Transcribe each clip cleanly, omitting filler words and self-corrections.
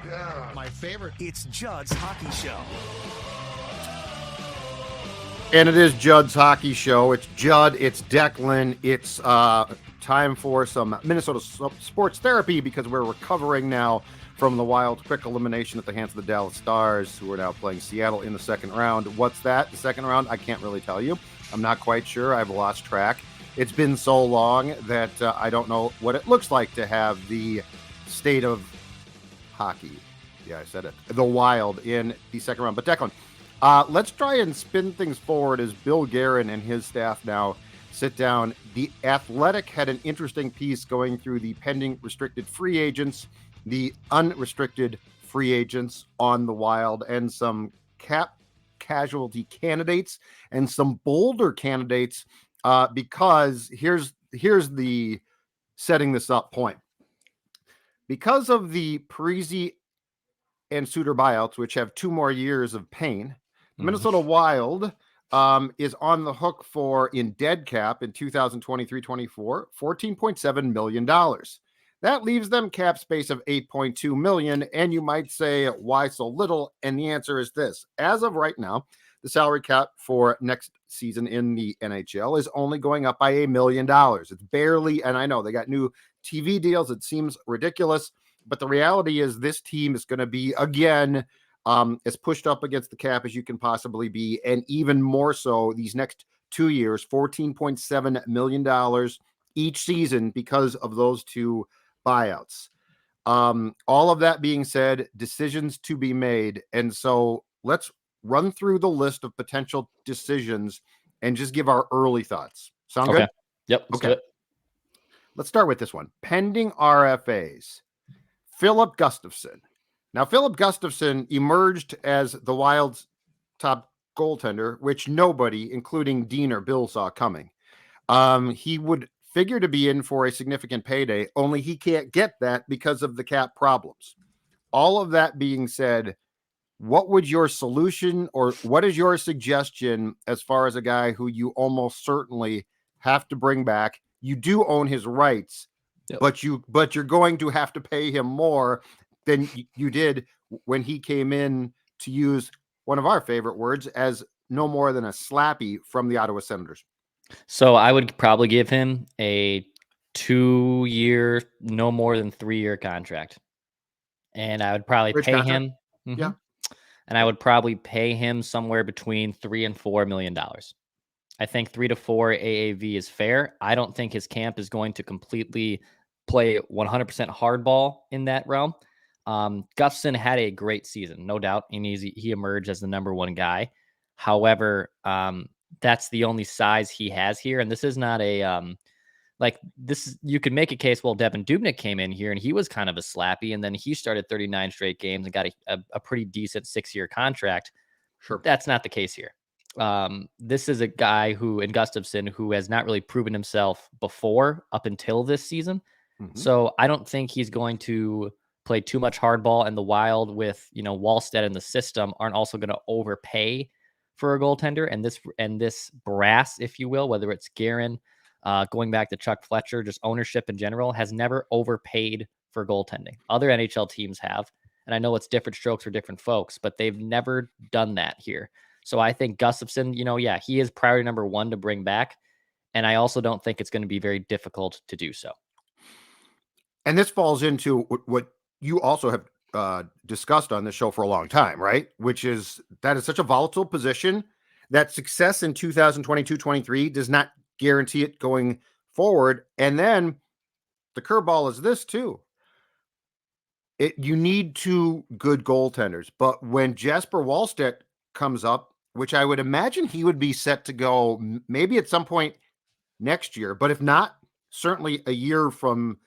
Yeah. My favorite. It's Judd's Hockey Show. And it is Judd's Hockey Show. It's Judd. It's Declan. It's time for some Minnesota sports therapy because we're recovering now from the Wild's quick elimination at the hands of the Dallas Stars, who are now playing Seattle in the second round. What's that? The second round? I can't really tell you. I'm not quite sure. I've lost track. It's been so long that I don't know what it looks like to have the state of hockey. Yeah, I said it. The Wild in the second round. But Declan, let's try and spin things forward as Bill Guerin and his staff now sit down. The Athletic had an interesting piece going through the pending restricted free agents, the unrestricted free agents on the Wild, and some cap casualty candidates and some bolder candidates, because here's the setting this up point. Because of the Parise and Suter buyouts, which have 2 more years of pain, the Minnesota Wild is on the hook for, in dead cap in 2023-24, $14.7 million. That leaves them cap space of $8.2 million. And you might say, why so little? And the answer is this. As of right now, the salary cap for next season in the NHL is only going up by $1 million. It's barely, and I know they got new TV deals. It seems ridiculous, but the reality is this team is going to be, again, as pushed up against the cap as you can possibly be, and even more so these next 2 years, $14.7 million each season because of those 2 buyouts. All of that being said, decisions to be made. And so let's run through the list of potential decisions and just give our early thoughts. Sound good? Yep. Okay. Let's start with this one. Pending RFAs, Filip Gustavsson. Now, Filip Gustavsson emerged as the Wild's top goaltender, which nobody, including Dean or Bill, saw coming. He would figure to be in for a significant payday, only he can't get that because of the cap problems. All of that being said, what would your solution, or what is your suggestion as far as a guy who you almost certainly have to bring back? You do own his rights, but you're going to have to pay him more than you did when he came in, to use one of our favorite words, as no more than a slappy from the Ottawa Senators. So I would probably give him a 2-year, no more than 3-year contract. And I would probably pay him. Yeah. And I would probably pay him somewhere between $3 and $4 million. I think 3 to 4 AAV is fair. I don't think his camp is going to completely play 100% hardball in that realm. Gustafsson had a great season, no doubt. And he emerged as the number 1 guy. However, that's the only size he has here. And this is not a, you could make a case, well, Devin Dubnyk came in here and he was kind of a slappy, and then he started 39 straight games and got a pretty decent 6-year contract. Sure. That's not the case here. This is a guy who, in Gustafsson, who has not really proven himself before up until this season. So I don't think he's going to play too much hardball, and the Wild with, Wallstedt in the system aren't also going to overpay for a goaltender. And this brass, if you will, whether it's Guerin, going back to Chuck Fletcher, just ownership in general, has never overpaid for goaltending. Other NHL teams have, and I know it's different strokes for different folks, but they've never done that here. So I think Gustafsson, he is priority number 1 to bring back, and I also don't think it's going to be very difficult to do so. And this falls into what you also have discussed on this show for a long time, right? Which is, that is such a volatile position that success in 2022-23 does not guarantee it going forward. And then the curveball is this too. You need 2 good goaltenders, but when Jesper Wallstedt comes up, which I would imagine he would be set to go maybe at some point next year, but if not, certainly a year from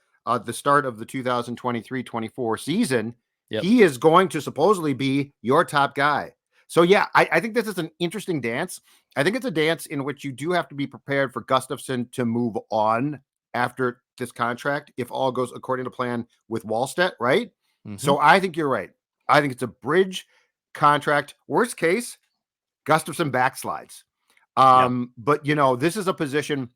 the start of the 2023-24 season, he is going to supposedly be your top guy. So yeah, I think this is an interesting dance. I think it's a dance in which you do have to be prepared for Gustafsson to move on after this contract, if all goes according to plan with Wallstedt, right? So I think you're right. I think it's a bridge contract. Worst case, Gustafsson backslides. But this is a position.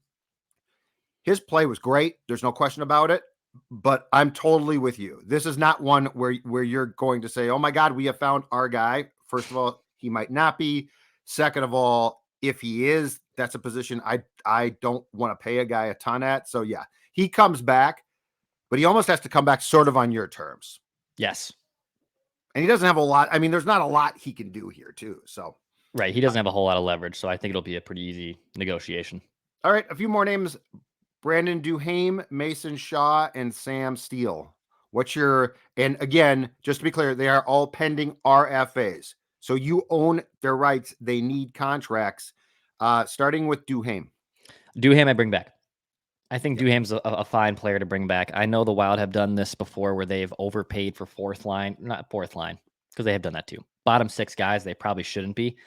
His play was great. There's no question about it. but I'm totally with you. This is not one where you're going to say, "Oh my God, we have found our guy." First of all, he might not be. Second of all, if he is, that's a position I don't want to pay a guy a ton at. So yeah, he comes back, but he almost has to come back sort of on your terms. Yes. And he doesn't have a lot. I mean, there's not a lot he can do here too. So Right. He doesn't have a whole lot of leverage, so I think it'll be a pretty easy negotiation. all right, a few more names: Brandon Duhaime, Mason Shaw, and Sam Steele. What's your, and again, just to be clear, they are all pending RFAs. So you own their rights. They need contracts. Starting with Duhaime. Duhaime, I bring back. I think Duhaime's a fine player to bring back. I know the Wild have done this before where they've overpaid for not fourth line, because they have done that too. Bottom six guys, they probably shouldn't be.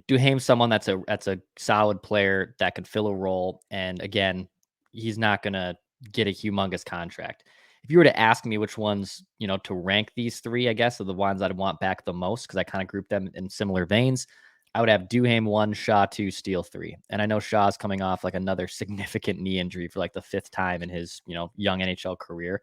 Duhaime's someone that's a solid player that could fill a role. And again, he's not going to get a humongous contract. If you were to ask me which ones, to rank these three, I guess, are the ones I'd want back the most, because I kind of group them in similar veins. I would have Duhaime 1, Shaw 2, Steele 3. And I know Shaw's coming off like another significant knee injury for like the fifth time in his, young NHL career.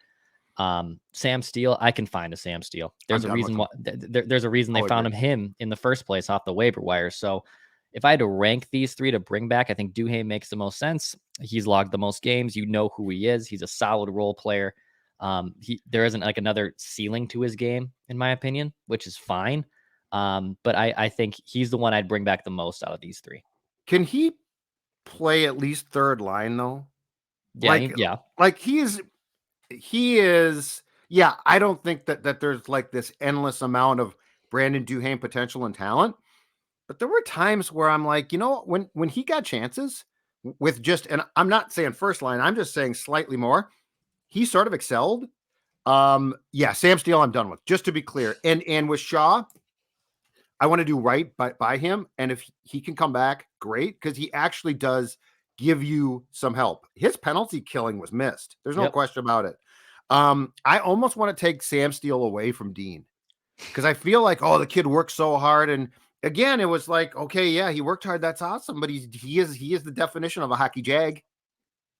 Sam Steele, I can find a Sam Steele. There's a reason why there's a reason they found him in the first place off the waiver wire. So if I had to rank these three to bring back, I think Duhaime makes the most sense. He's logged the most games. You know who he is. He's a solid role player. There isn't like another ceiling to his game, in my opinion, which is fine. But I think he's the one I'd bring back the most out of these three. Can he play at least third line though? Yeah. Like he is. Yeah, I don't think that there's like this endless amount of Brandon Duhaime potential and talent. But there were times where I'm like, when he got chances with and I'm not saying first line, I'm just saying slightly more, he sort of excelled. Yeah, Sam Steele, I'm done with, just to be clear. And with Shaw, I want to do right by him. And if he can come back, great, because he actually does give you some help. His penalty killing was missed. There's no question about it. I almost want to take Sam Steele away from Dean, because I feel like, the kid worked so hard. And again, it was like, okay, yeah, he worked hard. That's awesome. But he is the definition of a hockey jag.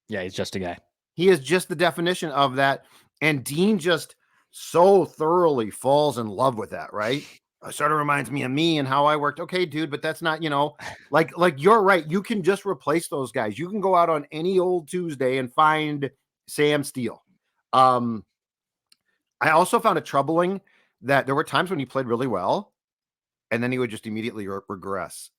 Yeah, he's just a guy. He is just the definition of that. And Dean just so thoroughly falls in love with that, right? It sort of reminds me of me and how I worked. Okay, dude, but that's not, like you're right. You can just replace those guys. You can go out on any old Tuesday and find Sam Steele. I also found it troubling that there were times when he played really well and then he would just immediately regress.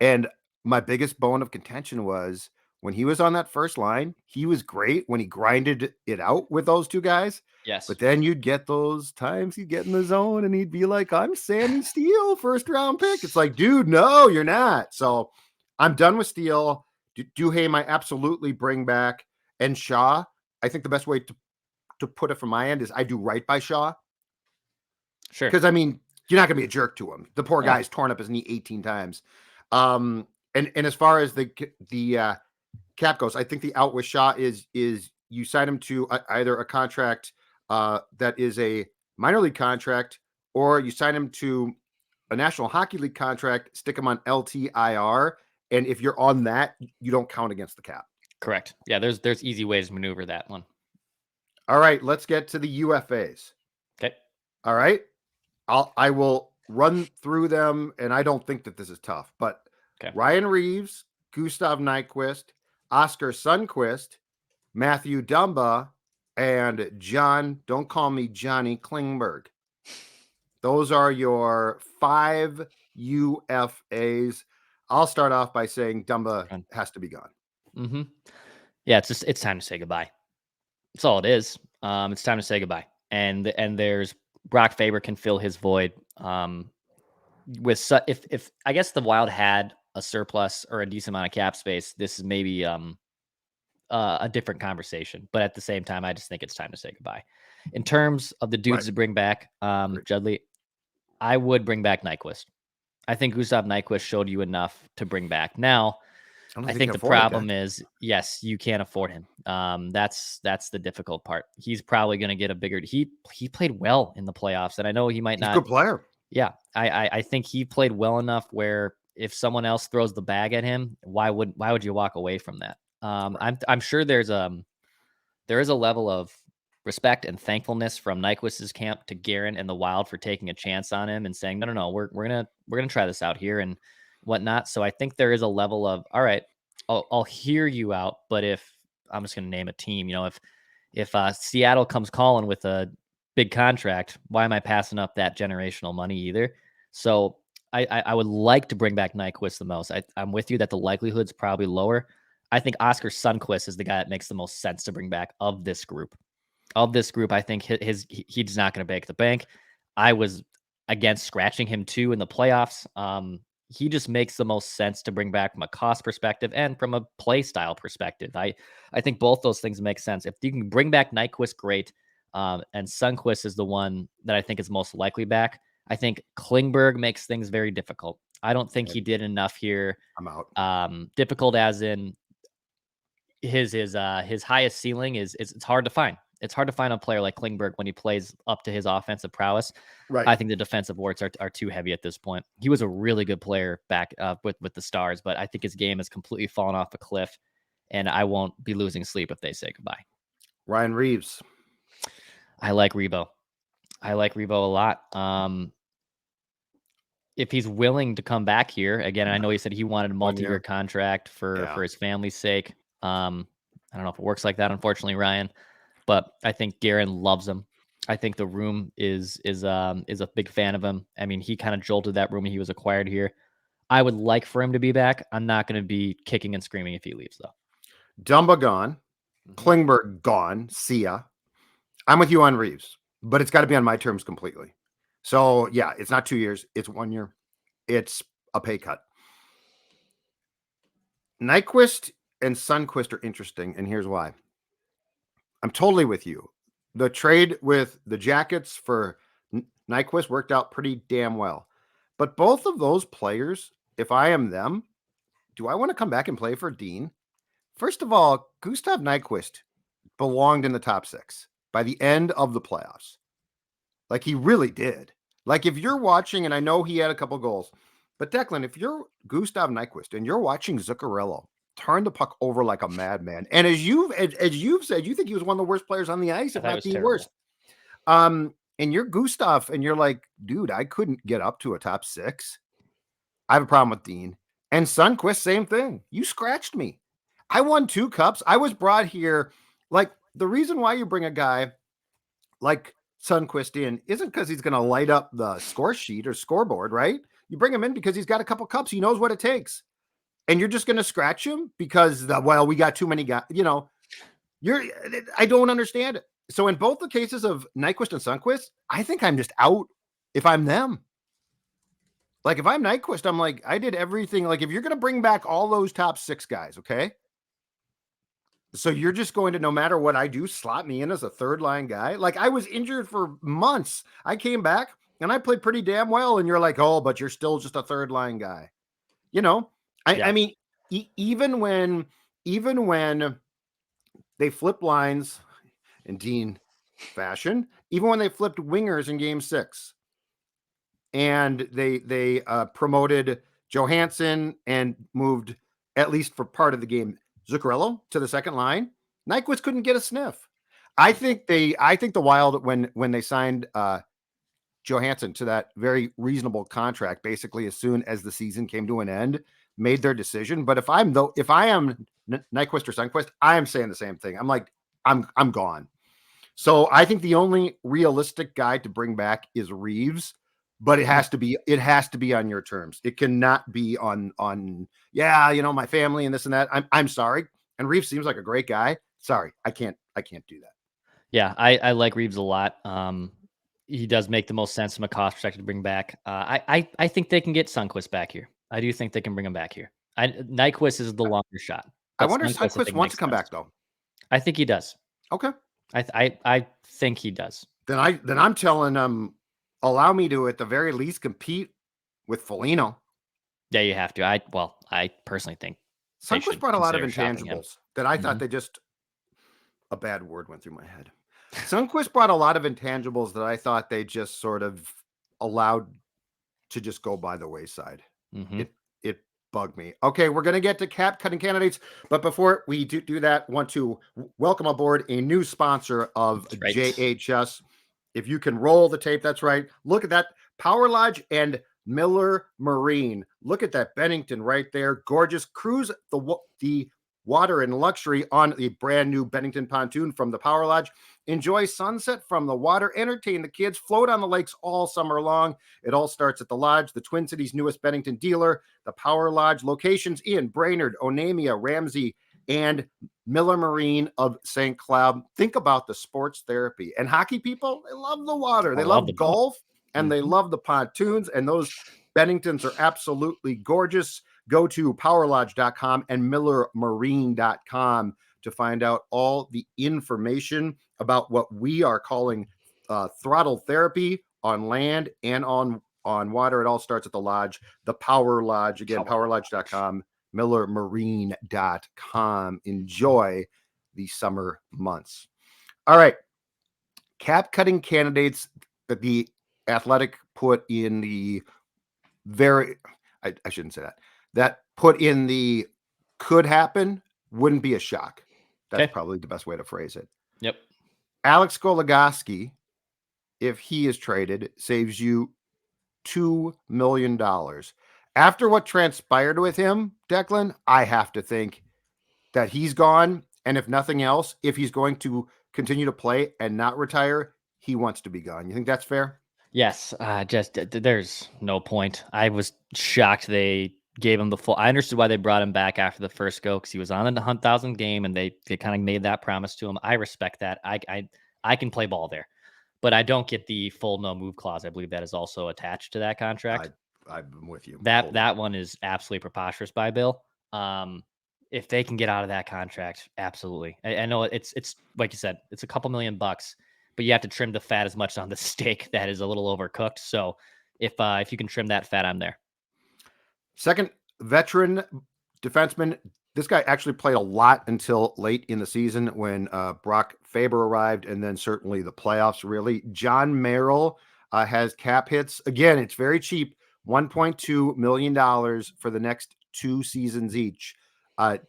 And my biggest bone of contention was when he was on that first line, he was great when he grinded it out with those two guys. Yes. But then you'd get those times he'd get in the zone and he'd be like, I'm Sammy Steele, first round pick. It's like, dude, no, you're not. So I'm done with Steele. Duhaime, I absolutely bring back. And Shaw, I think the best way to put it from my end is I do right by Shaw. Sure. Because, I mean, you're not going to be a jerk to him. The poor guy's torn up his knee 18 times. And as far as the cap goes, I think the out with Shaw is you sign him to either a contract that is a minor league contract, or you sign him to a National Hockey League contract, stick him on LTIR, and if you're on that, you don't count against the cap. Correct. Yeah, there's easy ways to maneuver that one. All right, let's get to the UFAs. Okay. All right. I will run through them, and I don't think that this is tough, but Ryan Reeves, Gustav Nyquist, Oskar Sundqvist, Matthew Dumba, and John, don't call me Johnny, Klingberg. Those are your 5 UFAs. I'll start off by saying Dumba has to be gone. Mm-hmm. Yeah, it's time to say goodbye. That's all it is. It's time to say goodbye. And there's Brock Faber can fill his void. If I guess the Wild had a surplus or a decent amount of cap space, this is maybe a different conversation. But at the same time, I just think it's time to say goodbye. In terms of the dudes to bring back, Judley, I would bring back Nyquist. I think Gustav Nyquist showed you enough to bring back. Now, I think the problem is, yes, you can't afford him. That's the difficult part. He's probably going to get a bigger. He played well in the playoffs, and I know he might not. He's a good player. Yeah, I think he played well enough where if someone else throws the bag at him, why would you walk away from that? I'm sure there is a level of respect and thankfulness from Nyquist's camp to Guerin and the Wild for taking a chance on him and saying, no, we're gonna try this out here and whatnot. So I think there is a level of, all right, I'll hear you out, but if I'm just gonna name a team, if Seattle comes calling with a big contract, why am I passing up that generational money either? So I would like to bring back Nyquist the most. I'm with you that the likelihood's probably lower. I think Oskar Sundqvist is the guy that makes the most sense to bring back of this group. I think he's not going to break the bank. I was against scratching him too in the playoffs. He just makes the most sense to bring back from a cost perspective and from a play style perspective. I think both those things make sense. If you can bring back Nyquist, great. And Sundqvist is the one that I think is most likely back. I think Klingberg makes things very difficult. I don't think he did enough here. I'm out. Difficult as in his highest ceiling is it's hard to find. It's hard to find a player like Klingberg when he plays up to his offensive prowess. Right. I think the defensive warts are too heavy at this point. He was a really good player back with the Stars, but I think his game has completely fallen off a cliff, and I won't be losing sleep if they say goodbye. Ryan Reeves. I like Rebo. a lot. If he's willing to come back here again, I know he said he wanted a multi-year contract for his family's sake. I don't know if it works like that, unfortunately, Ryan, but I think Guerin loves him. I think the room is a big fan of him. I mean, he kind of jolted that room when he was acquired here. I would like for him to be back. I'm not going to be kicking and screaming if he leaves, though. Dumba gone. Klingberg gone. See ya. I'm with you on Reeves, but it's got to be on my terms completely. So, yeah, it's not 2 years. It's 1 year. It's a pay cut. Nyquist and Sundqvist are interesting, and here's why. I'm totally with you. The trade with the Jackets for Nyquist worked out pretty damn well. But both of those players, if I am them, do I want to come back and play for Dean? First of all, Gustav Nyquist belonged in the top 6 by the end of the playoffs. Like, he really did. Like, if you're watching, and I know he had a couple goals, but Declan, if you're Gustav Nyquist and you're watching Zuccarello turn the puck over like a madman, and as you've said, you think he was one of the worst players on the ice, if not the worst. And you're Gustav, and you're like, dude, I couldn't get up to a top 6. I have a problem with Dean. And Sundqvist, same thing. You scratched me. I won 2 cups. I was brought here. Like, the reason why you bring a guy like Sundqvist in isn't because he's going to light up the score sheet or scoreboard, right? You bring him in because he's got a couple cups. He knows what it takes. And you're just going to scratch him because, we got too many guys. I don't understand it. So in both the cases of Nyquist and Sundqvist, I think I'm just out if I'm them. Like, if I'm Nyquist, I'm like, I did everything. Like, if you're going to bring back all those top 6 guys, okay? So you're just going to, no matter what I do, slot me in as a third line guy. Like, I was injured for months. I came back and I played pretty damn well. And you're like, oh, but you're still just a third line guy. I mean, even when they flip lines in Dean fashion, even when they flipped wingers in Game 6, and they promoted Johansson and moved, at least for part of the game, Zuccarello to the second line, Nyquist couldn't get a sniff. I think the Wild, when they signed Johansson to that very reasonable contract, basically as soon as the season came to an end, made their decision. But if I am Nyquist or Sundqvist, I am saying the same thing. I'm like, I'm gone. So I think the only realistic guy to bring back is Reeves. But it has to be on your terms. It cannot be on my family and this and that. I'm sorry. And Reeves seems like a great guy. Sorry, I can't do that. Yeah, I like Reeves a lot. He does make the most sense from a cost perspective to bring back. I think they can get Sundqvist back here. I do think they can bring him back here. Nyquist is the longer shot. I wonder if Sundqvist wants to come back though. I think he does. Okay. I think he does. Then I'm telling him, allow me to, at the very least, compete with Foligno. Yeah, you have to. I personally think Sundqvist brought a lot of intangibles that I thought a bad word went through my head. Sundqvist brought a lot of intangibles that I thought they just sort of allowed to just go by the wayside. bug me. Okay, we're going to get to cap cutting candidates, but before we do that, want to welcome aboard a new sponsor of Right. JHS. If you can roll the tape, that's right. Look at that. Power Lodge and Miller Marine. Look at that Bennington right there. Gorgeous. Cruise the water and luxury on the brand new Bennington pontoon from the Power Lodge. Enjoy sunset from the water. Entertain the kids. Float on the lakes all summer long. It all starts at the Lodge, the Twin Cities' newest Bennington dealer. The Power Lodge locations in Brainerd, Onamia, Ramsey, and Miller Marine of St. Cloud. Think about the sports therapy. And hockey people, they love the water. They love golf, and they love the pontoons. And those Benningtons are absolutely gorgeous. Go to powerlodge.com and millermarine.com to find out all the information about what we are calling throttle therapy on land and on water. It all starts at the Lodge, the Power Lodge. Again, powerlodge.com, millermarine.com. Enjoy the summer months. All right. Cap cutting candidates that the Athletic put in the I shouldn't say that put in the could happen, wouldn't be a shock. That's probably the best way to phrase it. Yep. Alex Goligoski, if he is traded, saves you $2 million. After what transpired with him, Declan, I have to think that he's gone. And if nothing else, if he's going to continue to play and not retire, he wants to be gone. You think that's fair? Yes. There's no point. I was shocked they gave him the full. I understood why they brought him back after the first go because he was on the 100,000 game and they kind of made that promise to him. I respect that. I can play ball there, but I don't get the full no move clause. I believe that is also attached to that contract. I'm with you. That one is absolutely preposterous by Bill. If they can get out of that contract, absolutely. I know it's like you said, it's a couple $1 million, but you have to trim the fat as much on the steak that is a little overcooked. So if you can trim that fat, I'm there. Second veteran defenseman. This guy actually played a lot until late in the season when Brock Faber arrived, and then certainly the playoffs, really. John Merrill has cap hits. Again, it's very cheap, $1.2 million for the next 2 seasons each.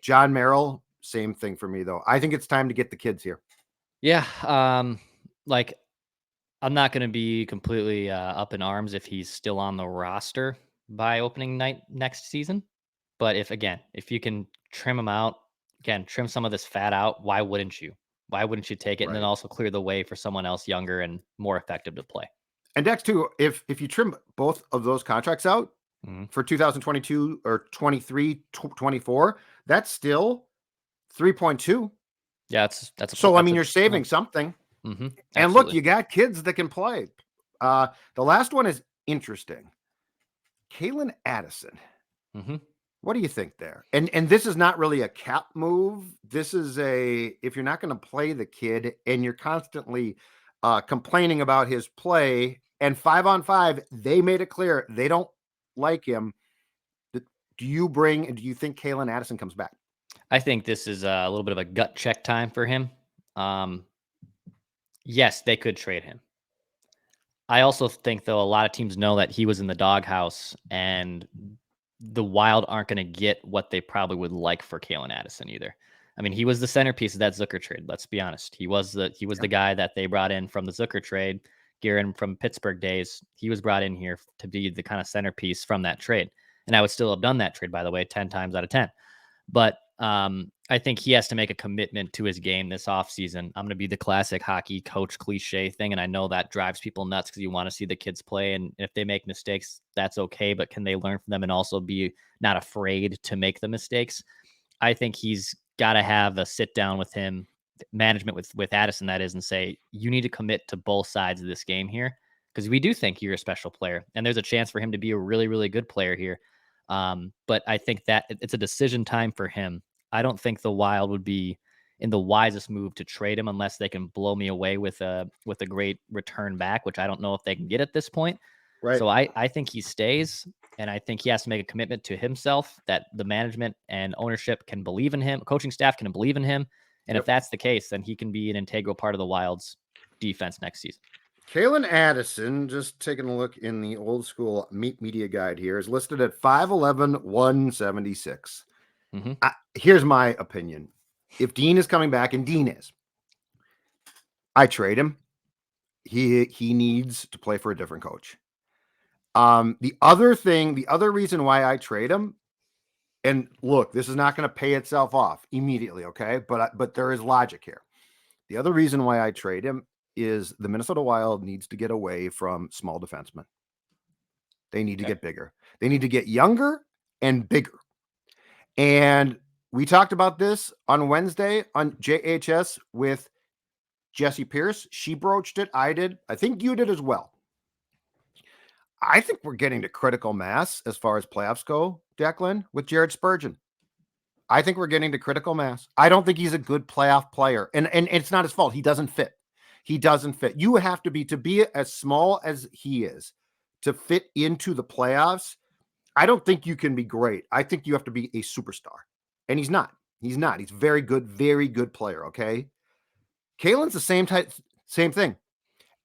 John Merrill, same thing for me, though. I think it's time to get the kids here. Yeah. Like, I'm not going to be completely up in arms if he's still on the roster by opening night next season. But if you can trim him out, trim some of this fat out, why wouldn't you? Why wouldn't you take it and then also clear the way for someone else younger and more effective to play? And Dex, too, if you trim both of those contracts out for 2022 or 23, 24, that's still 3.2. Yeah, you're saving something. Mm-hmm, and look, you got kids that can play. The last one is interesting. Kalen Addison. Mm-hmm. What do you think there? And this is not really a cap move. This is if you're not going to play the kid and you're constantly complaining about his play, and 5-on-5, they made it clear they don't like him. Do you think Kalen Addison comes back? I think this is a little bit of a gut check time for him. Yes, they could trade him. I also think, though, a lot of teams know that he was in the doghouse, and the Wild aren't going to get what they probably would like for Kalen Addison either. I mean, he was the centerpiece of that Zucker trade. Let's be honest. He was the guy that they brought in from the Zucker trade. Guerin from Pittsburgh days, he was brought in here to be the kind of centerpiece from that trade. And I would still have done that trade, by the way, 10 times out of 10. But I think he has to make a commitment to his game this offseason. I'm going to be the classic hockey coach cliche thing, and I know that drives people nuts because you want to see the kids play, and if they make mistakes, that's okay, but can they learn from them and also be not afraid to make the mistakes? I think he's got to have a sit-down with him, management with Addison, that is, and say, you need to commit to both sides of this game here because we do think you're a special player, and there's a chance for him to be a really, really good player here. But I think that it's a decision time for him. I don't think the Wild would be in the wisest move to trade him unless they can blow me away with a great return back, which I don't know if they can get at this point. Right. So I think he stays, and I think he has to make a commitment to himself that the management and ownership can believe in him, coaching staff can believe in him. And if that's the case, then he can be an integral part of the Wild's defense next season. Kalen Addison, just taking a look in the old school media guide here, is listed at 5'11", 176. Mm-hmm. Here's my opinion. If Dean is coming back, and Dean is, I trade him. He needs to play for a different coach. The other reason why I trade him, and look, this is not going to pay itself off immediately, okay? But there is logic here. The other reason why I trade him is the Minnesota Wild needs to get away from small defensemen. They need to get bigger. They need to get younger and bigger. And we talked about this on Wednesday on JHS with Jesse Pierce. She broached it. I did. I think you did as well. I think we're getting to critical mass as far as playoffs go, Declan, with Jared Spurgeon. I think we're getting to critical mass. I don't think he's a good playoff player. And it's not his fault. He doesn't fit. He doesn't fit. You have to be as small as he is to fit into the playoffs. I don't think you can be great. I think you have to be a superstar. And he's not. He's not. He's very good player, okay? Kalen's the same thing.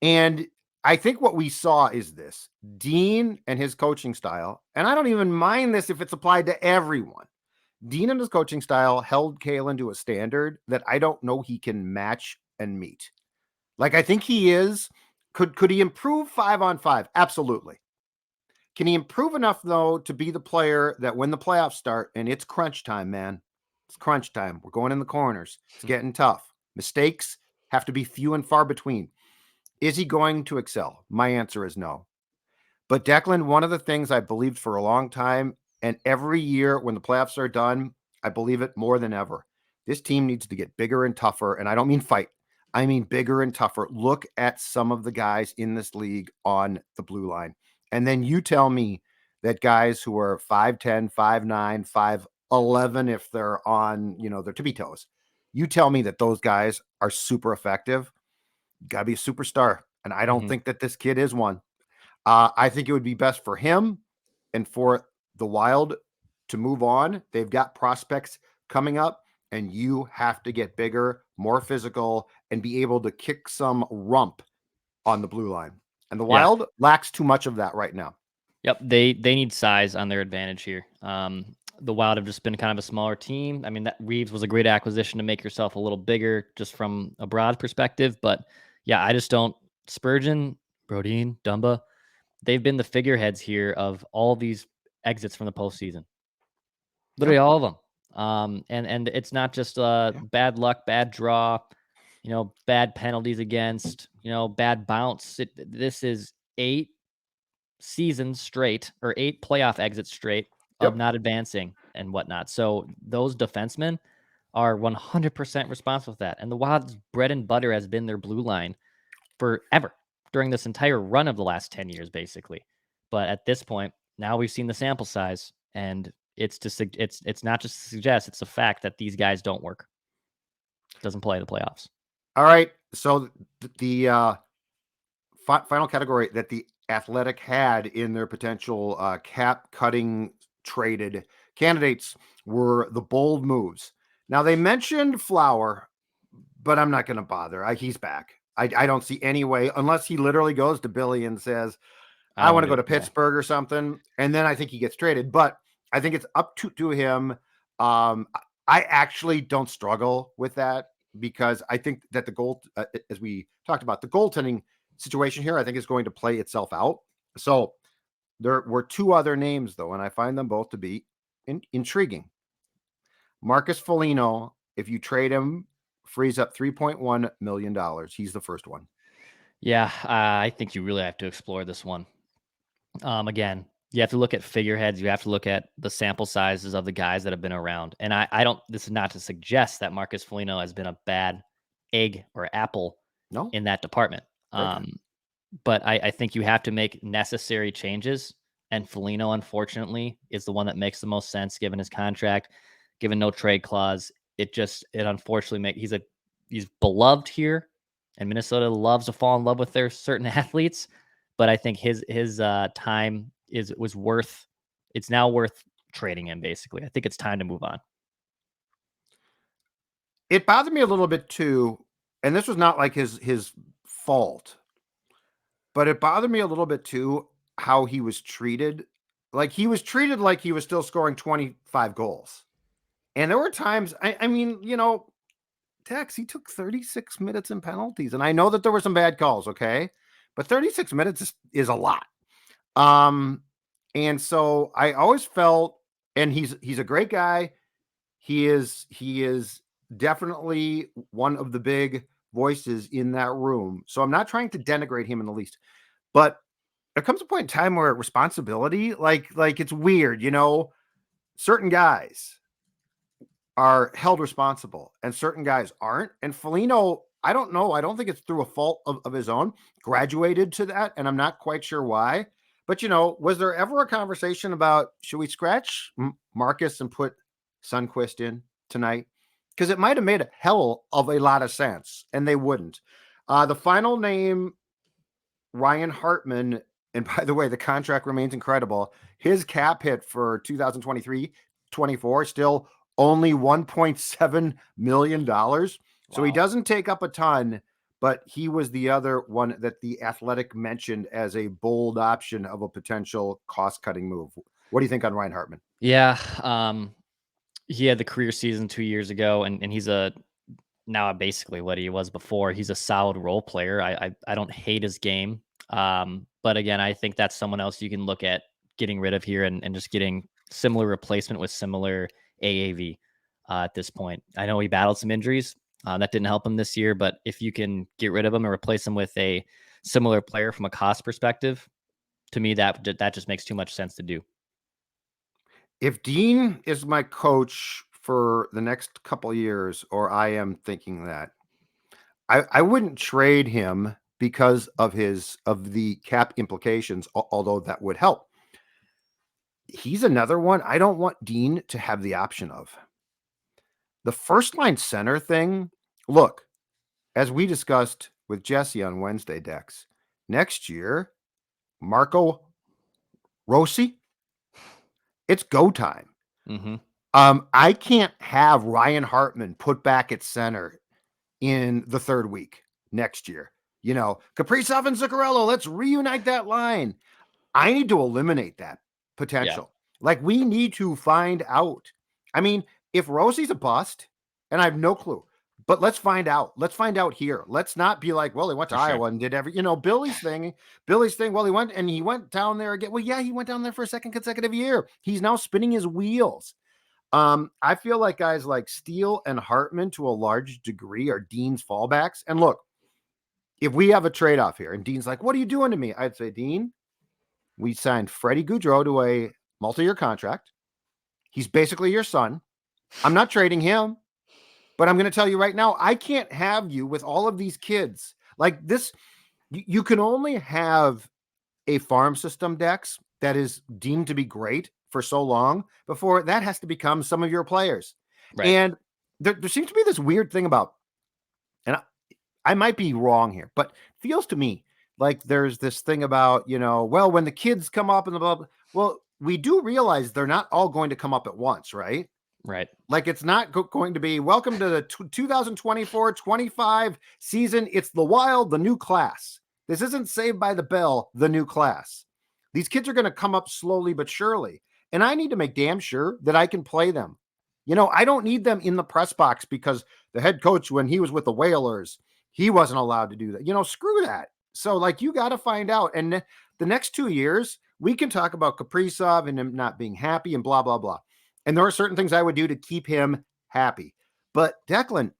And I think what we saw is this. Dean and his coaching style, and I don't even mind this if it's applied to everyone. Dean and his coaching style held Kalen to a standard that I don't know he can match and meet. Like, I think he is. Could he improve 5-on-5? Absolutely. Can he improve enough, though, to be the player that when the playoffs start, and it's crunch time, man. It's crunch time. We're going in the corners. It's getting tough. Mistakes have to be few and far between. Is he going to excel? My answer is no. But Declan, one of the things I believed for a long time, and every year when the playoffs are done, I believe it more than ever. This team needs to get bigger and tougher. And I don't mean fight. I mean bigger and tougher. Look at some of the guys in this league on the blue line. And then you tell me that guys who are 5'10", 5'9", 5'11", if they're on, their tippy toes, you tell me that those guys are super effective. You got to be a superstar. And I don't think that this kid is one. I think it would be best for him and for the Wild to move on. They've got prospects coming up, and you have to get bigger, more physical, and be able to kick some rump on the blue line. And the Wild lacks too much of that right now. Yep, they need size on their advantage here. The Wild have just been kind of a smaller team. I mean, that Reeves was a great acquisition to make yourself a little bigger just from a broad perspective. But yeah, I just don't. Spurgeon, Brodin, Dumba, they've been the figureheads here of all these exits from the postseason. Literally all of them. And it's not just bad luck, bad draw, bad penalties against, bad bounce. This is 8 seasons straight or 8 playoff exits straight of not advancing and whatnot. So those defensemen are 100% responsible for that. And the Wild's bread and butter has been their blue line forever during this entire run of the last 10 years, basically. But at this point, now we've seen the sample size, and it's not just to suggest, it's a fact that these guys don't work. Doesn't play the playoffs. All right. So the final category that the Athletic had in their potential cap cutting traded candidates were the bold moves. Now they mentioned Flower, but I'm not going to bother. He's back. I don't see any way unless he literally goes to Billy and says, I want to go to Pittsburgh or something. And then I think he gets traded, but I think it's up to him. I actually don't struggle with that because I think that the goal, as we talked about, the goaltending situation here, I think is going to play itself out. So there were 2 other names, though, and I find them both to be intriguing. Marcus Foligno, if you trade him, frees up $3.1 million. He's the first one. Yeah, I think you really have to explore this one. Again, you have to look at figureheads. You have to look at the sample sizes of the guys that have been around. And I don't, this is not to suggest that Marcus Foligno has been a bad egg or apple in that department. But I think you have to make necessary changes. And Foligno, unfortunately, is the one that makes the most sense given his contract, given no trade clause. It unfortunately he's beloved here, and Minnesota loves to fall in love with their certain athletes. But I think his time was worth. It's now worth trading him. Basically, I think it's time to move on. It bothered me a little bit too, and this was not like his fault. but it bothered me a little bit too how he was treated. Like he was treated like he was still scoring 25 goals. And there were times, I mean, Tex, he took 36 minutes in penalties. And I know that there were some bad calls, okay? But 36 minutes is a lot. And so I always felt, and he's a great guy. He is definitely one of the big voices in that room. So I'm not trying to denigrate him in the least. But there comes a point in time where responsibility, like it's weird, certain guys are held responsible and certain guys aren't. And Foligno, I don't know. I don't think it's through a fault of his own, graduated to that. And I'm not quite sure why. But, was there ever a conversation about, should we scratch Marcus and put Sundqvist in tonight? Because it might have made a hell of a lot of sense, and they wouldn't. The final name, Ryan Hartman, and by the way, the contract remains incredible. His cap hit for 2023-24 still only $1.7 million. So he doesn't take up a ton, but he was the other one that the Athletic mentioned as a bold option of a potential cost-cutting move. What do you think on Ryan Hartman? Yeah. He had the career season 2 years ago, and he's now basically what he was before. He's a solid role player. I don't hate his game. But again, I think that's someone else you can look at getting rid of here and just getting similar replacement with similar AAV at this point. I know he battled some injuries. That didn't help him this year, but if you can get rid of him and replace him with a similar player from a cost perspective, to me, that just makes too much sense to do. If Dean is my coach for the next couple of years, or I am thinking that, I wouldn't trade him because of the cap implications, although that would help. He's another one I don't want Dean to have the option of. The first line center thing, look, as we discussed with Jesse on Wednesday, Dex, next year, Marco Rossi, it's go time. Mm-hmm. I can't have Ryan Hartman put back at center in the third week next year. Kaprizov and Zuccarello, let's reunite that line. I need to eliminate that potential. Yeah. Like, we need to find out. I mean, if Rossi's a bust, and I have no clue, but let's find out. Let's find out here. Let's not be like, well, he went to Iowa and did Billy's thing. Well, he went down there again. Well, yeah, he went down there for a second consecutive year. He's now spinning his wheels. I feel like guys like Steele and Hartman to a large degree are Dean's fallbacks. And look, if we have a trade-off here and Dean's like, what are you doing to me? I'd say, Dean, we signed Freddie Gaudreau to a multi-year contract. He's basically your son. I'm not trading him, but I'm going to tell you right now, I can't have you with all of these kids like this. You can only have a farm system, Dex, that is deemed to be great for so long before that has to become some of your players. Right. And there seems to be this weird thing about, and I might be wrong here, but feels to me like there's this thing about, well, when the kids come up and the blah, blah, well, we do realize they're not all going to come up at once, right? Right. Like, it's not going to be welcome to the 2024-25 season. It's the Wild, the new class. This isn't Saved by the Bell, the new class. These kids are going to come up slowly but surely. And I need to make damn sure that I can play them. I don't need them in the press box because the head coach, when he was with the Whalers, he wasn't allowed to do that. Screw that. So, like, you got to find out. And the next 2 years, we can talk about Kaprizov and him not being happy and blah, blah, blah. And there are certain things I would do to keep him happy. But Declan,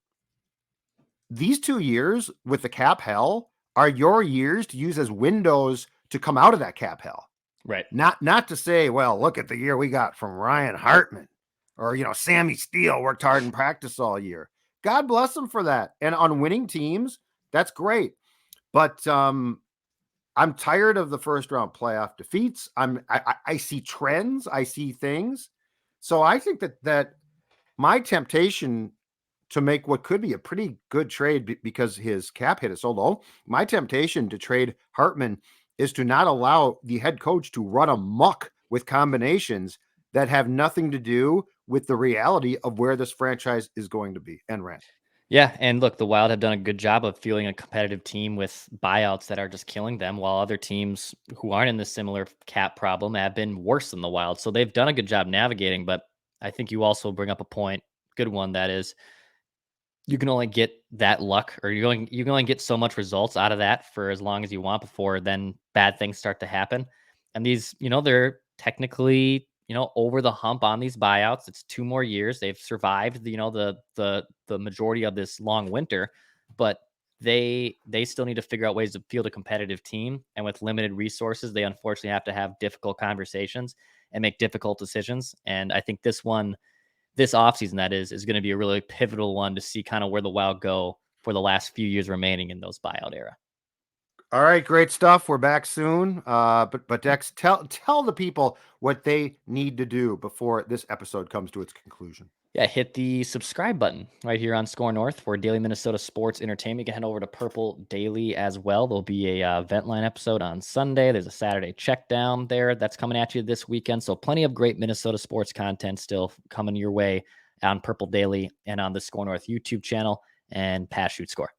these 2 years with the cap hell are your years to use as windows to come out of that cap hell. Right. Not to say, well, look at the year we got from Ryan Hartman or, Sammy Steele worked hard in practice all year. God bless them for that. And on winning teams, that's great. But I'm tired of the first round playoff defeats. I see trends. I see things. So I think that my temptation to make what could be a pretty good trade because his cap hit is so low, my temptation to trade Hartman is to not allow the head coach to run amok with combinations that have nothing to do with the reality of where this franchise is going to be and rent. Yeah, and look, the Wild have done a good job of fielding a competitive team with buyouts that are just killing them, while other teams who aren't in this similar cap problem have been worse than the Wild. So they've done a good job navigating, but I think you also bring up a point, good one, that is you can only get that luck, or you can only get so much results out of that for as long as you want before then bad things start to happen. And these, they're technically, over the hump on these buyouts. It's 2 more years. They've survived, the majority of this long winter, but they still need to figure out ways to field a competitive team. And with limited resources, they unfortunately have to have difficult conversations and make difficult decisions. And I think this offseason, that is going to be a really pivotal one to see kind of where the Wild go for the last few years remaining in those buyout era. All right, great stuff. We're back soon. But Dex, tell the people what they need to do before this episode comes to its conclusion. Yeah, hit the subscribe button right here on Score North for daily Minnesota sports entertainment. You can head over to Purple Daily as well. There'll be a Vent Line episode on Sunday. There's a Saturday check down there that's coming at you this weekend. So plenty of great Minnesota sports content still coming your way on Purple Daily and on the Score North YouTube channel and Pass Shoot Score.